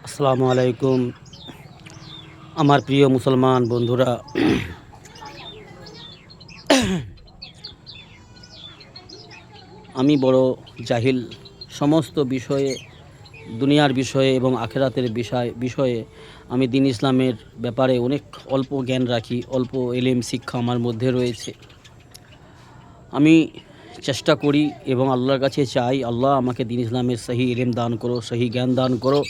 আসসালামু আলাইকুম আমার প্রিয় মুসলমান বন্ধুরা। আমি বড় জাহিল সমস্ত বিষয়ে, দুনিয়ার বিষয়ে এবং আখেরাতের বিষয়ে। আমি দিন ইসলামের ব্যাপারে অনেক অল্প জ্ঞান রাখি, অল্প এলেম শিক্ষা আমার মধ্যে রয়েছে। আমি চেষ্টা করি এবং আল্লাহর কাছে চাই, আল্লাহ আমাকে দিন ইসলামের সহি এলেম দান করো, সহি জ্ঞান দান করো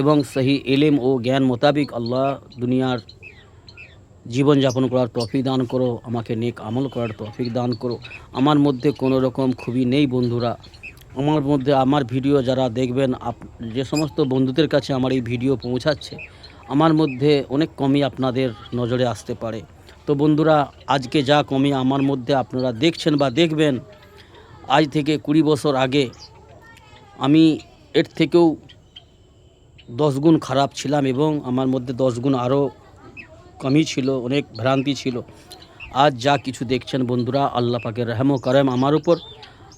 এবং সহি এলেম ও জ্ঞান মোতাবিক আল্লাহ দুনিয়ার জীবনযাপন করার তৌফিক দান করো, আমাকে নেক আমল করার তৌফিক দান করো। আমার মধ্যে কোনো রকম খুবই নেই বন্ধুরা। আমার মধ্যে আমার ভিডিও যারা দেখবেন, যে সমস্ত বন্ধুদের কাছে আমার এই ভিডিও পৌঁছাচ্ছে, আমার মধ্যে অনেক কমই আপনাদের নজরে আসতে পারে। তো বন্ধুরা, আজকে যা কমি আমার মধ্যে আপনারা দেখছেন বা দেখবেন, আজ থেকে 20 বছর আগে আমি এর থেকেও 10 গুণ খারাপ ছিলাম এবং আমার মধ্যে 10 গুণ আরও কমই ছিল, অনেক ভ্রান্তি ছিল। আজ যা কিছু দেখছেন বন্ধুরা, আল্লাহ পাকের রহম ও করম আমার উপর।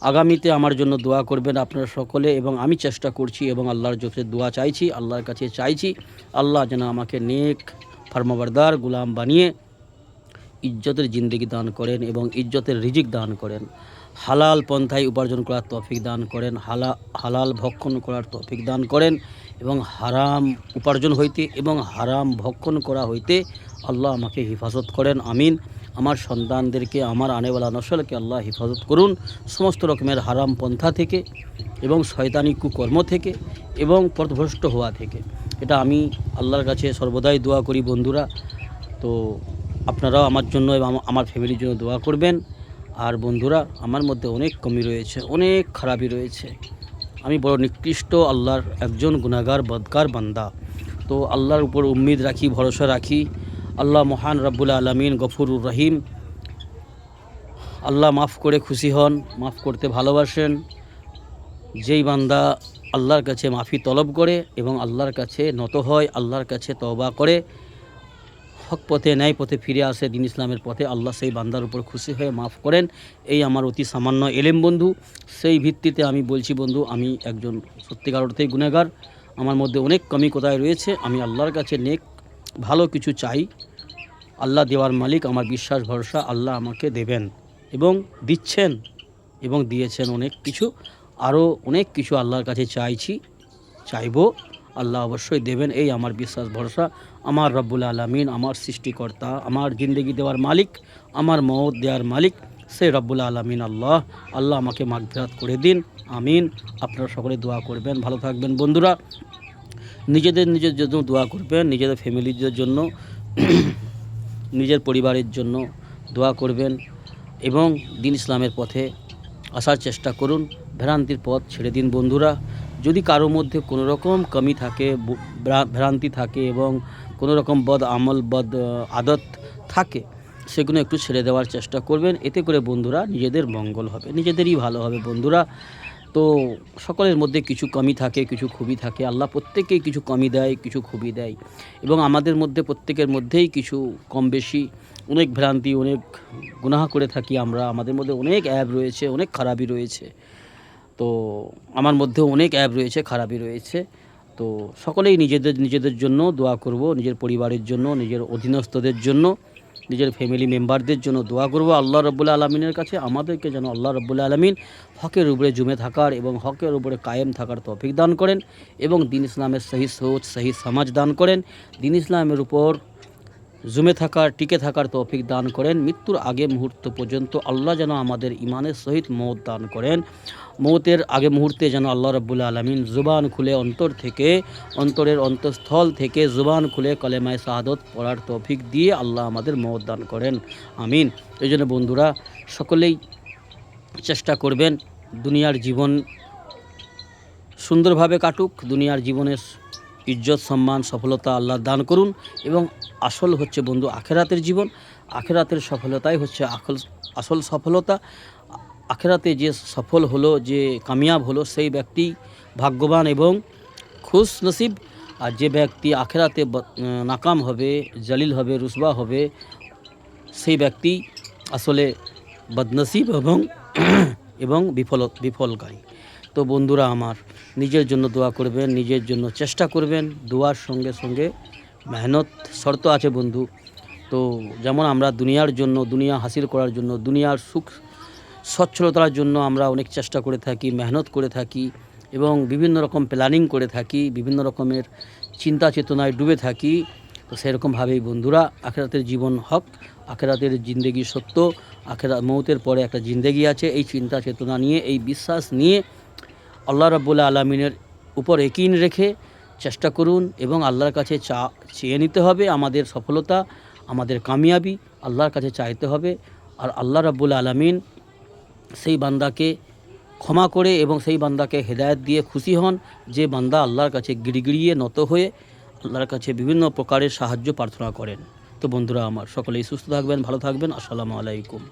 আগামীতে আমার জন্য দোয়া করবেন আপনারা সকলে এবং আমি চেষ্টা করছি এবং আল্লাহর কাছে দোয়া চাইছি, আল্লাহর কাছে চাইছি আল্লাহ যেন আমাকে নেক ফরমাবরদার গুলাম বানিয়ে ইজ্জতের জিন্দেগি দান করেন এবং ইজ্জতের রিজিক দান করেন। হালাল পন্থায় উপার্জন করার তৌফিক দান করেন, হালাল ভক্ষণ করার তৌফিক দান করেন এবং হারাম উপার্জন হইতে এবং হারাম ভক্ষণ করা হইতে আল্লাহ আমাকে হেফাজত করেন। আমিন। আমার সন্তানদেরকে, আমার আনেওয়ালা নসলকে আল্লাহ হেফাজত করুন সমস্ত রকমের হারাম পন্থা থেকে এবং শয়তানি কুকর্ম থেকে এবং পথভ্রষ্ট হওয়া থেকে। এটা আমি আল্লাহর কাছে সর্বদাই দোয়া করি বন্ধুরা। তো আপনারাও আমার জন্য এবং আমার ফ্যামিলির জন্য দোয়া করবেন। আর বন্ধুরা, আমার মধ্যে অনেক কমি রয়েছে, অনেক খারাপি রয়েছে। আমি বড় নিকৃষ্ট আল্লাহর একজন গুনাহগার বদকার বান্দা। তো আল্লাহর উপর উম্মিদ রাখি, ভরসা রাখি। আল্লাহ মহান রব্বুল আলামিন গফুরুর রহিম। আল্লাহ মাফ করে খুশি হন, মাফ করতে ভালোবাসেন। যেই বান্দা আল্লাহর কাছে মাফি তলব করে এবং আল্লাহর কাছে নত হয়, আল্লাহর কাছে তওবা করে, হক পথে ন্যায় পথে ফিরে আসে, দিন ইসলামের পথে, আল্লাহ সেই বান্দার উপর খুশি হয়ে মাফ করেন। এই আমার অতি সামান্য এলেম বন্ধু। সেই ভিত্তিতে আমি বলছি বন্ধু, আমি একজন সত্যিকার অর্থেই গুনাহগার। আমার মধ্যে অনেক কমি কোথায় রয়েছে। আমি আল্লাহর কাছে নেক ভালো কিছু চাই। আল্লাহ দেওয়ার মালিক, আমার বিশ্বাস ভরসা আল্লাহ আমাকে দেবেন এবং দিচ্ছেন এবং দিয়েছেন অনেক কিছু। আরও অনেক কিছু আল্লাহর কাছে চাইবো, আল্লাহ অবশ্যই দেবেন, এই আমার বিশ্বাস ভরসা। আমার রব্বুল আলামিন, আমার সৃষ্টিকর্তা, আমার জিন্দগি দেওয়ার মালিক, আমার মওত দেওয়ার মালিক, সেই রব্বুল আলামিন আল্লাহ আমাকে মাগফিরাত করে দিন। আমিন। আপনারা সকলে দোয়া করবেন, ভালো থাকবেন বন্ধুরা। নিজের জন্য দোয়া করবেন, নিজেদের ফ্যামিলিদের জন্য, নিজের পরিবারের জন্য দোয়া করবেন এবং দিন ইসলামের পথে আসার চেষ্টা করুন। ভ্রান্তির পথ ছেড়ে দিন বন্ধুরা। যদি কারো মধ্যে কোনো রকম কমি থাকে, ভ্রান্তি থাকে এবং কোনো রকম বদ আমল, বদ আদত থাকে, সেগুলো একটু ছেড়ে দেওয়ার চেষ্টা করবেন। এতে করে বন্ধুরা নিজেদের মঙ্গল হবে, নিজেদেরই ভালো হবে বন্ধুরা। তো সকলের মধ্যে কিছু কমি থাকে, কিছু খুবই থাকে। আল্লাহ প্রত্যেকেই কিছু কমি দেয়, কিছু খুবই দেয় এবং আমাদের মধ্যে প্রত্যেকের মধ্যেই কিছু কম বেশি, অনেক ভ্রান্তি, অনেক গুনাহ করে থাকি আমরা। আমাদের মধ্যে অনেক অ্যাব রয়েছে, অনেক খারাপি রয়েছে। তো আমার মধ্যেও অনেক অ্যাব রয়েছে, খারাপি রয়েছে। তো সকলেই নিজেদের জন্য দোয়া করব, নিজের পরিবারের জন্য, নিজের অধীনস্থদের জন্য, নিজের ফ্যামিলি মেম্বারদের জন্য দোয়া করব আল্লাহ রব্বুল আলমিনের কাছে। আমাদেরকে যেন আল্লাহ রব্বুল আলমিন হকের উপরে জমে থাকার এবং হকের উপরে কায়েম থাকার তৌফিক দান করেন এবং দিন ইসলামের সহি সোচ, সহি সমাজ দান করেন। দিন ইসলামের উপর জমে থাকার, টিকে থাকার তৌফিক দান করেন। মৃত্যুর আগে মুহূর্ত পর্যন্ত আল্লাহ যেন আমাদের ইমানের সহিত মওত দান করেন। মওতের আগে মুহূর্তে যেন আল্লাহ রাব্বুল আলামিন জুবান খুলে, অন্তরের অন্তঃস্থল থেকে জুবান খুলে কালেমায়ে শাহাদত পড়ার তৌফিক দিয়ে আল্লাহ আমাদের মওত দান করেন। আমিন। এই জন্য বন্ধুরা, সকলেই চেষ্টা করবেন দুনিয়ার জীবন সুন্দরভাবে কাটুক, দুনিয়ার জীবনের ইজ্জত, সম্মান, সফলতা আল্লাহ দান করুন এবং আসল হচ্ছে বন্ধু আখেরাতের জীবন। আখেরাতের সফলতাই হচ্ছে আসল সফলতা। আখেরাতে যে সফল হলো, যে কামিয়াব হলো, সেই ব্যক্তি ভাগ্যবান এবং খুশ নসিব। আর যে ব্যক্তি আখেরাতে নাকাম হবে, জলিল হবে, রুসবা হবে, সেই ব্যক্তি আসলে বদনসিব এবং বিফলকারী। তো তো বন্ধুরা আমার, নিজের জন্য দোয়া করবেন, নিজের জন্য চেষ্টা করবেন। দোয়ার সঙ্গে সঙ্গে মেহনত শর্ত আছে বন্ধু। তো যেমন আমরা দুনিয়ার জন্য, দুনিয়া হাসিল করার জন্য, দুনিয়ার সুখ সচ্ছলতার জন্য আমরা অনেক চেষ্টা করে থাকি, মেহনত করে থাকি এবং বিভিন্ন রকম প্ল্যানিং করে থাকি, বিভিন্ন রকমের চিন্তা চেতনায় ডুবে থাকি। তো সেরকমভাবেই বন্ধুরা আখেরাতের জীবন হক, আখেরাতের জিন্দেগি সত্য, মৌতের পরে একটা জিন্দেগি আছে। এই চিন্তা চেতনা নিয়ে, এই বিশ্বাস নিয়ে আল্লাহ রাব্বুল আলামিনের উপর ইয়াকিন রেখে চেষ্টা করুন এবং আল্লাহর কাছে চেয়ে নিতে হবে আমাদের সফলতা, আমাদের কামিয়াবি আল্লাহর কাছে চাইতে হবে। আর আল্লাহ রাব্বুল আলামিন সেই বান্দাকে ক্ষমা করে এবং সেই বান্দাকে হেদায়েত দিয়ে খুশি হন যে বান্দা আল্লাহর কাছে গিড়গিড়িয়ে নত হয়ে আল্লাহর কাছে বিভিন্ন প্রকারের সাহায্য প্রার্থনা করেন। তো বন্ধুরা আমার, সকলেই সুস্থ থাকবেন, ভালো থাকবেন। আসসালামু আলাইকুম।